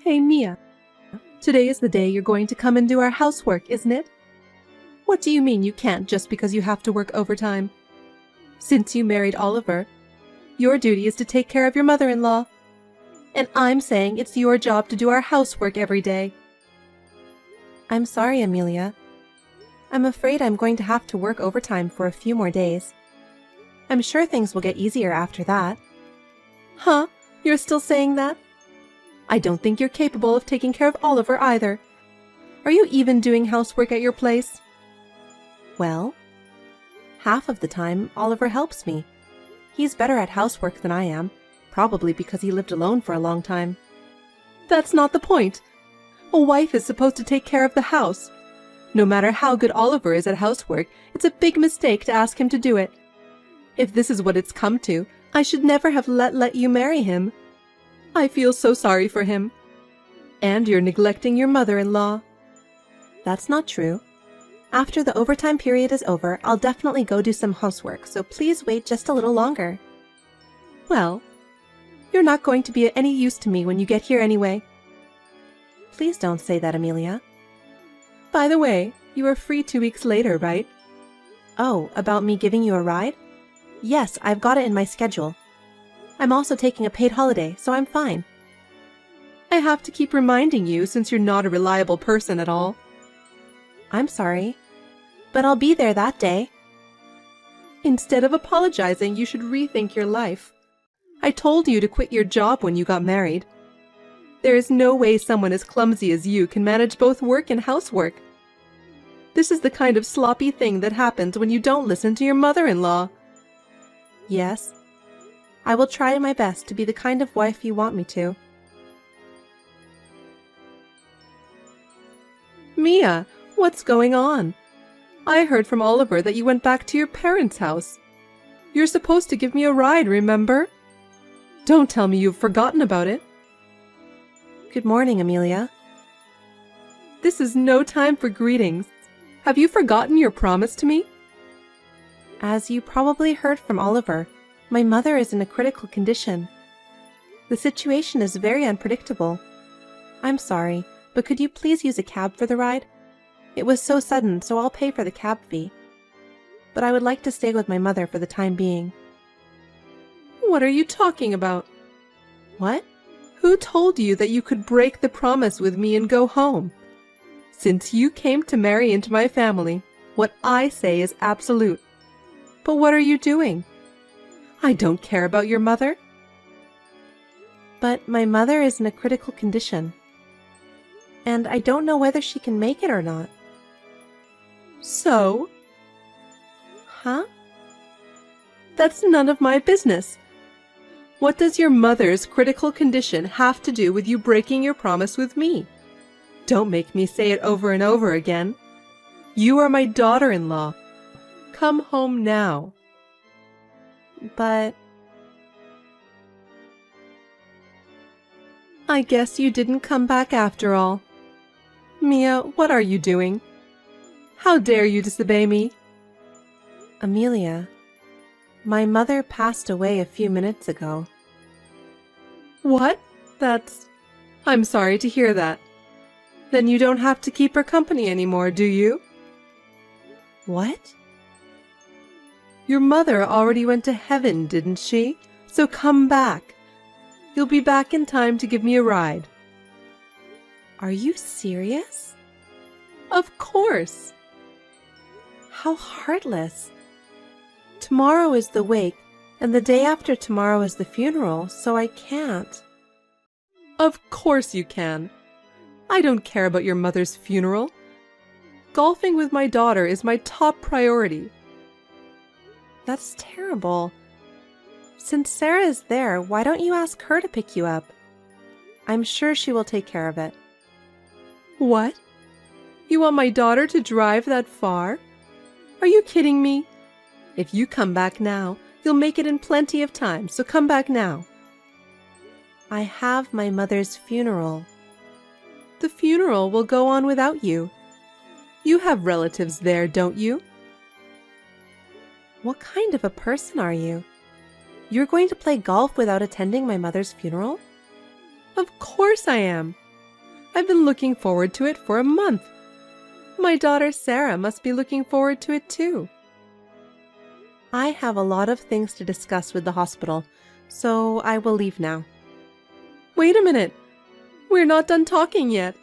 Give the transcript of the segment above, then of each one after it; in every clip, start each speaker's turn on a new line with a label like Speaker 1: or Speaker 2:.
Speaker 1: Hey, Mia. Today is the day you're going to come and do our housework, isn't it? What do you mean you can't just because you have to work overtime? Since you married Oliver, your duty is to take care of your mother-in-law. And I'm saying it's your job to do our housework every day. I'm sorry, Amelia. I'm afraid I'm going to have to work overtime for a few more days. I'm sure things will get easier after that. Huh? You're still saying that? I don't think you're capable of taking care of Oliver either. Are you even doing housework at your place? Well, half of the time Oliver helps me. He's better at housework than I am, probably because he lived alone for a long time. That's not the point. A wife is supposed to take care of the house. No matter how good Oliver is at housework, it's a big mistake to ask him to do it. If this is what it's come to, I should never have let you marry him. I feel so sorry for him. And you're neglecting your mother-in-law. That's not true. After the overtime period is over, I'll definitely go do some housework, so please wait just a little longer. Well, you're not going to be of any use to me when you get here anyway. Please don't say that, Amelia. By the way, you are free 2 weeks later, right? Oh, about me giving you a ride? Yes, I've got it in my schedule. I'm also taking a paid holiday, so I'm fine. I have to keep reminding you since you're not a reliable person at all. I'm sorry, but I'll be there that day. Instead of apologizing, you should rethink your life. I told you to quit your job when you got married. There is no way someone as clumsy as you can manage both work and housework. This is the kind of sloppy thing that happens when you don't listen to your mother-in-law. Yes, I will try my best to be the kind of wife you want me to. Mia, what's going on? I heard from Oliver that you went back to your parents' house. You're supposed to give me a ride, remember? Don't tell me you've forgotten about it. Good morning, Amelia. This is no time for greetings. Have you forgotten your promise to me? As you probably heard from Oliver, my mother is in a critical condition. The situation is very unpredictable. I'm sorry, but could you please use a cab for the ride? It was so sudden, so I'll pay for the cab fee. But I would like to stay with my mother for the time being. What are you talking about? What? Who told you that you could break the promise with me and go home? Since you came to marry into my family, what I say is absolute. But what are you doing? I don't care about your mother. But my mother is in a critical condition, and I don't know whether she can make it or not. So? Huh? That's none of my business. What does your mother's critical condition have to do with you breaking your promise with me? Don't make me say it over and over again. You are my daughter-in-law. Come home now. But I guess you didn't come back after all. Mia, what are you doing? How dare you disobey me? Amelia, my mother passed away a few minutes ago. What? I'm sorry to hear that. Then you don't have to keep her company anymore, do you? What? Your mother already went to heaven, didn't she? So come back. You'll be back in time to give me a ride. Are you serious? Of course. How heartless. Tomorrow is the wake, and the day after tomorrow is the funeral, so I can't. Of course you can. I don't care about your mother's funeral. Golfing with my daughter is my top priority. That's terrible. Since Sarah is there, why don't you ask her to pick you up? I'm sure she will take care of it. What? You want my daughter to drive that far? Are you kidding me? If you come back now, you'll make it in plenty of time, so come back now. I have my mother's funeral. The funeral will go on without you. You have relatives there, don't you? What kind of a person are you? You're going to play golf without attending my mother's funeral? Of course I am. I've been looking forward to it for a month. My daughter Sarah must be looking forward to it too. I have a lot of things to discuss with the hospital, so I will leave now. Wait a minute. We're not done talking yet.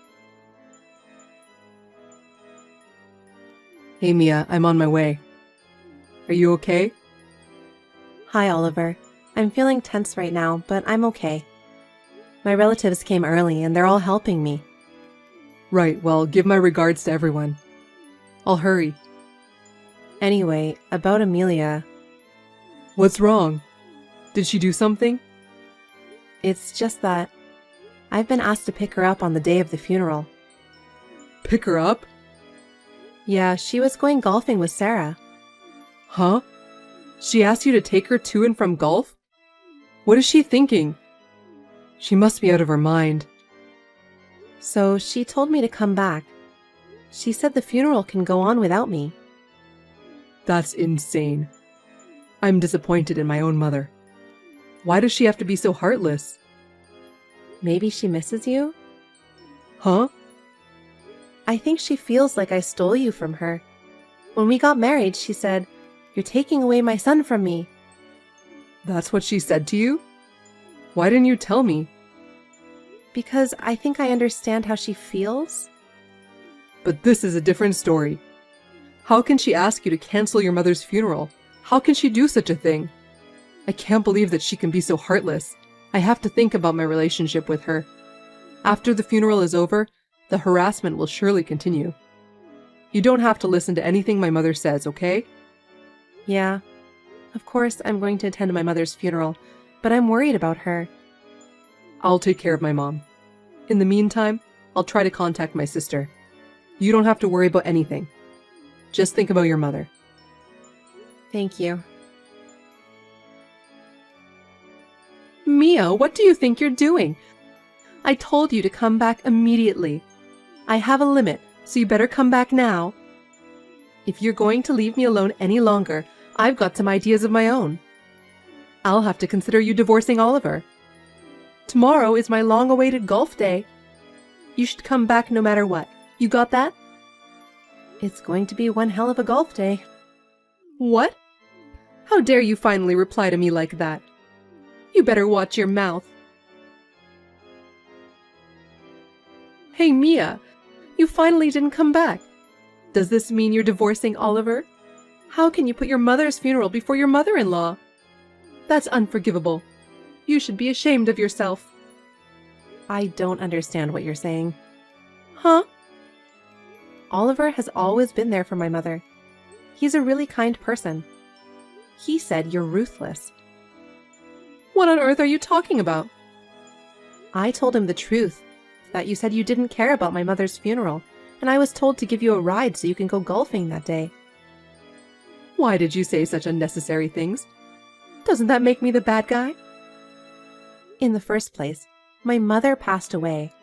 Speaker 1: Hey Mia, I'm on my way. Are you okay? Hi Oliver. I'm feeling tense right now, but I'm okay. My relatives came early and they're all helping me. Right, well, give my regards to everyone. I'll hurry. Anyway, about Amelia. What's wrong? Did she do something? It's just that I've been asked to pick her up on the day of the funeral. Pick her up? Yeah, she was going golfing with Sarah. Huh? She asked you to take her to and from golf? What is she thinking? She must be out of her mind. So she told me to come back. She said the funeral can go on without me. That's insane. I'm disappointed in my own mother. Why does she have to be so heartless? Maybe she misses you? Huh? I think she feels like I stole you from her. When we got married, she said, "You're taking away my son from me." That's what she said to you? Why didn't you tell me? Because I think I understand how she feels. But this is a different story. How can she ask you to cancel your mother's funeral? How can she do such a thing? I can't believe that she can be so heartless. I have to think about my relationship with her. After the funeral is over, the harassment will surely continue. You don't have to listen to anything my mother says, okay? Yeah. Of course, I'm going to attend my mother's funeral, but I'm worried about her. I'll take care of my mom. In the meantime, I'll try to contact my sister. You don't have to worry about anything. Just think about your mother. Thank you. Mia, what do you think you're doing? I told you to come back immediately. I have a limit, so you better come back now. If you're going to leave me alone any longer, I've got some ideas of my own. I'll have to consider you divorcing Oliver. Tomorrow is my long-awaited golf day. You should come back no matter what. You got that? It's going to be one hell of a golf day. What? How dare you finally reply to me like that? You better watch your mouth. Hey Mia, you finally didn't come back. Does this mean you're divorcing Oliver? How can you put your mother's funeral before your mother-in-law? That's unforgivable. You should be ashamed of yourself. I don't understand what you're saying. Huh? Oliver has always been there for my mother. He's a really kind person. He said you're ruthless. What on earth are you talking about? I told him the truth, that you said you didn't care about my mother's funeral, and I was told to give you a ride so you can go golfing that day. Why did you say such unnecessary things? Doesn't that make me the bad guy? In the first place, my mother passed away.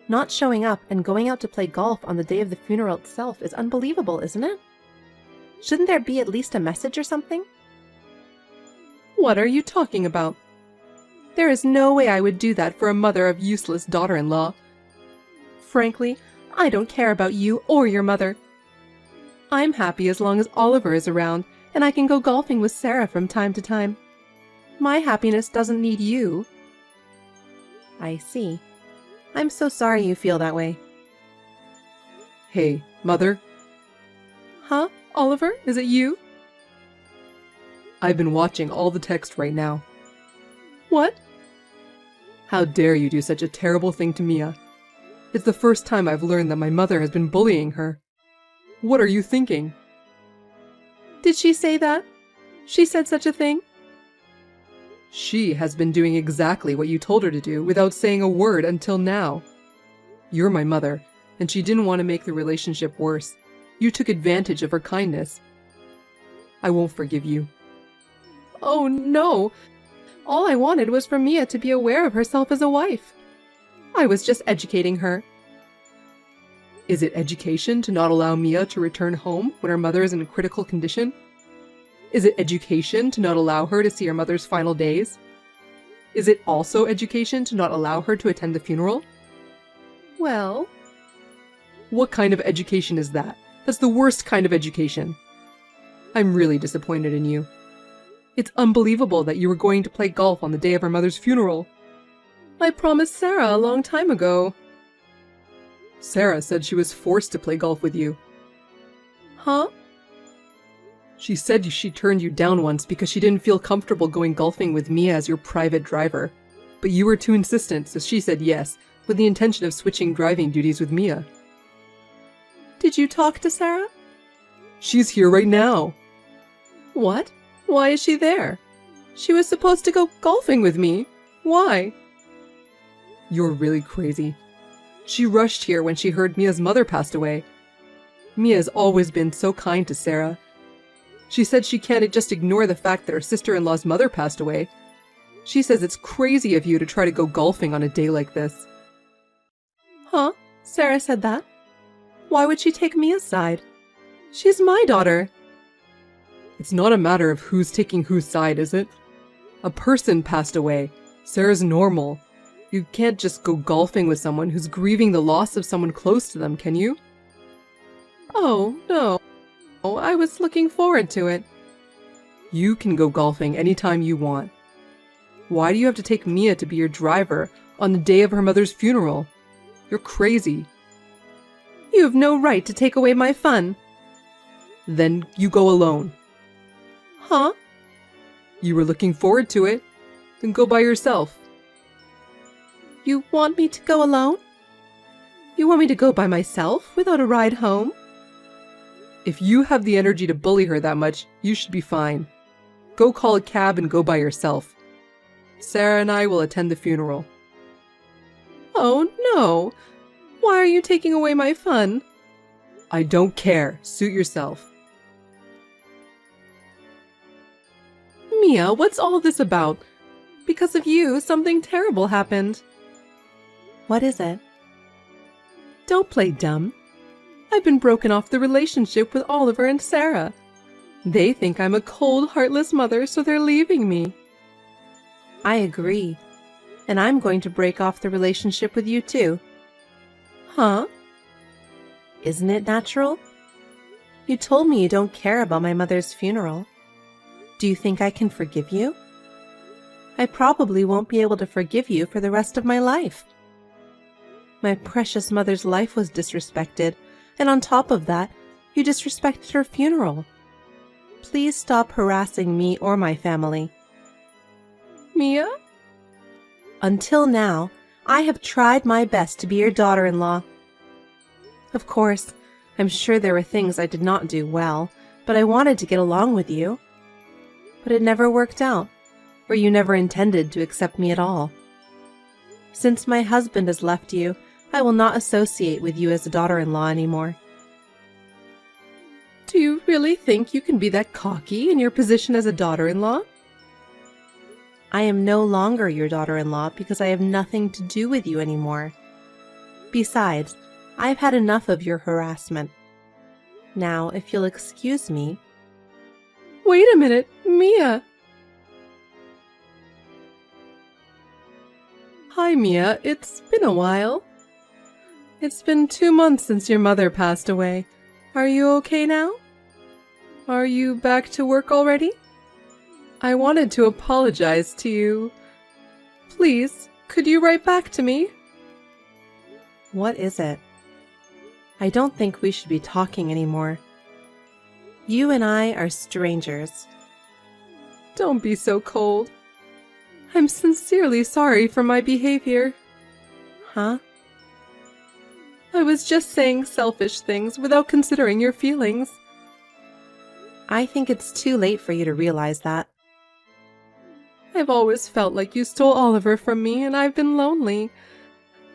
Speaker 1: Not showing up and going out to play golf on the day of the funeral itself is unbelievable, isn't it? Shouldn't there be at least a message or something? What are you talking about? There is no way I would do that for a mother of useless daughter-in-law. Frankly, I don't care about you or your mother. I'm happy as long as Oliver is around and I can go golfing with Sarah from time to time. My happiness doesn't need you. I see. I'm so sorry you feel that way. Hey, Mother? Huh? Oliver, is it you? I've been watching all the text right now. What? How dare you do such a terrible thing to Mia? It's the first time I've learned that my mother has been bullying her. What are you thinking? Did she say that? She said such a thing? She has been doing exactly what you told her to do without saying a word until now. You're my mother, and she didn't want to make the relationship worse. You took advantage of her kindness. I won't forgive you. Oh no! All I wanted was for Mia to be aware of herself as a wife. I was just educating her. Is it education to not allow Mia to return home when her mother is in a critical condition? Is it education to not allow her to see her mother's final days? Is it also education to not allow her to attend the funeral? Well,
Speaker 2: What kind of education is that? That's the worst kind of education. I'm really disappointed in you. It's unbelievable that you were going to play golf on the day of her mother's funeral.
Speaker 1: I promised Sarah a long time ago.
Speaker 2: Sarah said she was forced to play golf with you.
Speaker 1: Huh?
Speaker 2: She said she turned you down once because she didn't feel comfortable going golfing with Mia as your private driver. But you were too insistent, so she said yes, with the intention of switching driving duties with Mia.
Speaker 1: Did you talk to Sarah?
Speaker 2: She's here right now.
Speaker 1: What? Why is she there? She was supposed to go golfing with me. Why?
Speaker 2: You're really crazy. She rushed here when she heard Mia's mother passed away. Mia's always been so kind to Sarah. She said she can't just ignore the fact that her sister-in-law's mother passed away. She says it's crazy of you to try to go golfing on a day like this.
Speaker 1: Huh? Sarah said that? Why would she take Mia's side? She's my daughter.
Speaker 2: It's not a matter of who's taking whose side, is it? A person passed away. Sarah's normal. You can't just go golfing with someone who's grieving the loss of someone close to them, can you?
Speaker 1: Oh, no. I was looking forward to it.
Speaker 2: You can go golfing anytime you want. Why do you have to take Mia to be your driver on the day of her mother's funeral? You're crazy.
Speaker 1: You have no right to take away my fun.
Speaker 2: Then you go alone.
Speaker 1: Huh?
Speaker 2: You were looking forward to it. Then go by yourself.
Speaker 1: You want me to go alone? You want me to go by myself without a ride home?
Speaker 2: If you have the energy to bully her that much, you should be fine. Go call a cab and go by yourself. Sarah and I will attend the funeral.
Speaker 1: Oh, no. Why are you taking away my fun?
Speaker 2: I don't care. Suit yourself.
Speaker 1: Mia, what's all this about? Because of you, something terrible happened. What is it? Don't play dumb. I've been broken off the relationship with Oliver and Sarah. They think I'm a cold, heartless mother, so they're leaving me. I agree. And I'm going to break off the relationship with you too. Huh? Isn't it natural? You told me you don't care about my mother's funeral. Do you think I can forgive you? I probably won't be able to forgive you for the rest of my life. My precious mother's life was disrespected, and on top of that, you disrespected her funeral. Please stop harassing me or my family. Mia? Until now, I have tried my best to be your daughter-in-law. Of course, I'm sure there were things I did not do well, but I wanted to get along with you. But it never worked out, or you never intended to accept me at all. Since my husband has left you, I will not associate with you as a daughter-in-law anymore. Do you really think you can be that cocky in your position as a daughter-in-law? I am no longer your daughter-in-law because I have nothing to do with you anymore. Besides, I've had enough of your harassment. Now, if you'll excuse me... Wait a minute, Mia! Hi, Mia. It's been a while. It's been 2 months since your mother passed away. Are you okay now? Are you back to work already? I wanted to apologize to you. Please, could you write back to me? What is it? I don't think we should be talking anymore. You and I are strangers. Don't be so cold. I'm sincerely sorry for my behavior. Huh? I was just saying selfish things without considering your feelings. I think it's too late for you to realize that. I've always felt like you stole Oliver from me, and I've been lonely.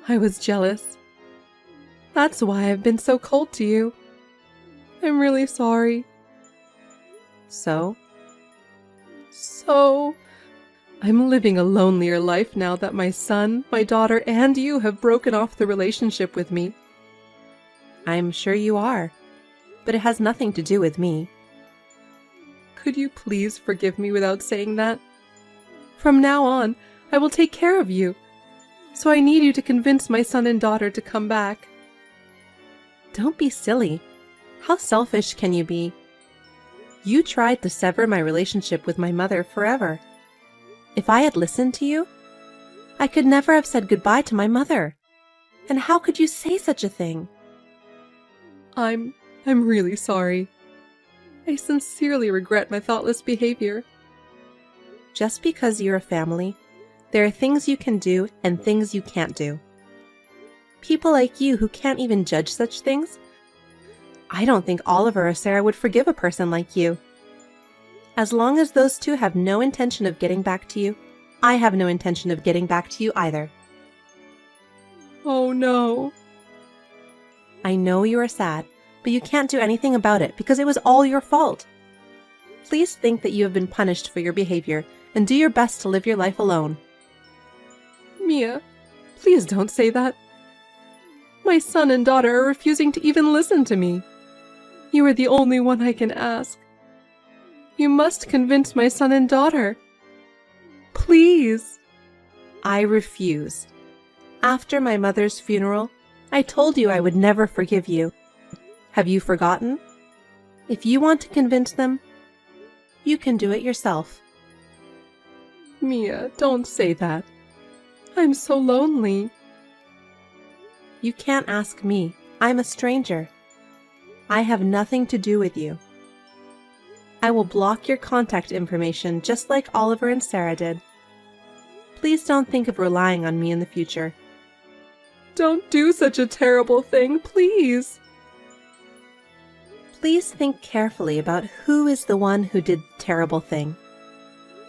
Speaker 1: I was jealous. That's why I've been so cold to you. I'm really sorry. So? I'm living a lonelier life now that my son, my daughter, and you have broken off the relationship with me. I'm sure you are, but it has nothing to do with me. Could you please forgive me without saying that? From now on, I will take care of you. So I need you to convince my son and daughter to come back. Don't be silly. How selfish can you be? You tried to sever my relationship with my mother forever. If I had listened to you, I could never have said goodbye to my mother. And how could you say such a thing?
Speaker 2: I'm really sorry. I sincerely regret my thoughtless behavior.
Speaker 1: Just because you're a family, there are things you can do and things you can't do. People like you who can't even judge such things, I don't think Oliver or Sarah would forgive a person like you. As long as those two have no intention of getting back to you, I have no intention of getting back to you either.
Speaker 2: Oh no.
Speaker 1: I know you are sad, but you can't do anything about it because it was all your fault. Please think that you have been punished for your behavior and do your best to live your life alone.
Speaker 2: Mia, please don't say that. My son and daughter are refusing to even listen to me. You are the only one I can ask. You must convince my son and daughter. Please.
Speaker 1: I refuse. After my mother's funeral, I told you I would never forgive you. Have you forgotten? If you want to convince them, you can do it yourself.
Speaker 2: Mia, don't say that. I'm so lonely.
Speaker 1: You can't ask me. I'm a stranger. I have nothing to do with you. I will block your contact information just like Oliver and Sarah did. Please don't think of relying on me in the future.
Speaker 2: Don't do such a terrible thing, please.
Speaker 1: Please think carefully about who is the one who did the terrible thing.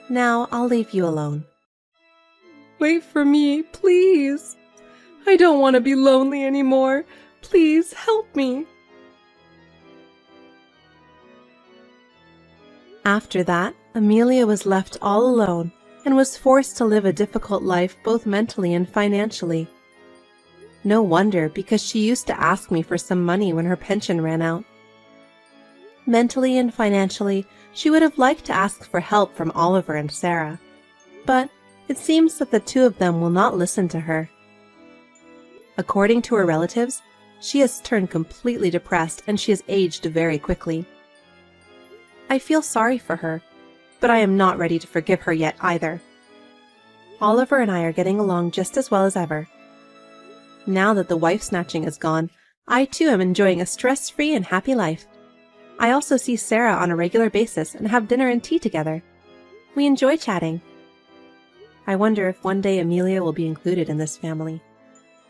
Speaker 1: Now I'll leave you alone.
Speaker 2: Wait for me, please. I don't want to be lonely anymore. Please help me.
Speaker 1: After that, Amelia was left all alone and was forced to live a difficult life both mentally and financially. No wonder, because she used to ask me for some money when her pension ran out. Mentally and financially, she would have liked to ask for help from Oliver and Sarah, but it seems that the two of them will not listen to her. According to her relatives, she has turned completely depressed and she has aged very quickly. I feel sorry for her, but I am not ready to forgive her yet either. Oliver and I are getting along just as well as ever. Now that the wife snatching is gone, I too am enjoying a stress-free and happy life. I also see Sarah on a regular basis and have dinner and tea together. We enjoy chatting. I wonder if one day Amelia will be included in this family.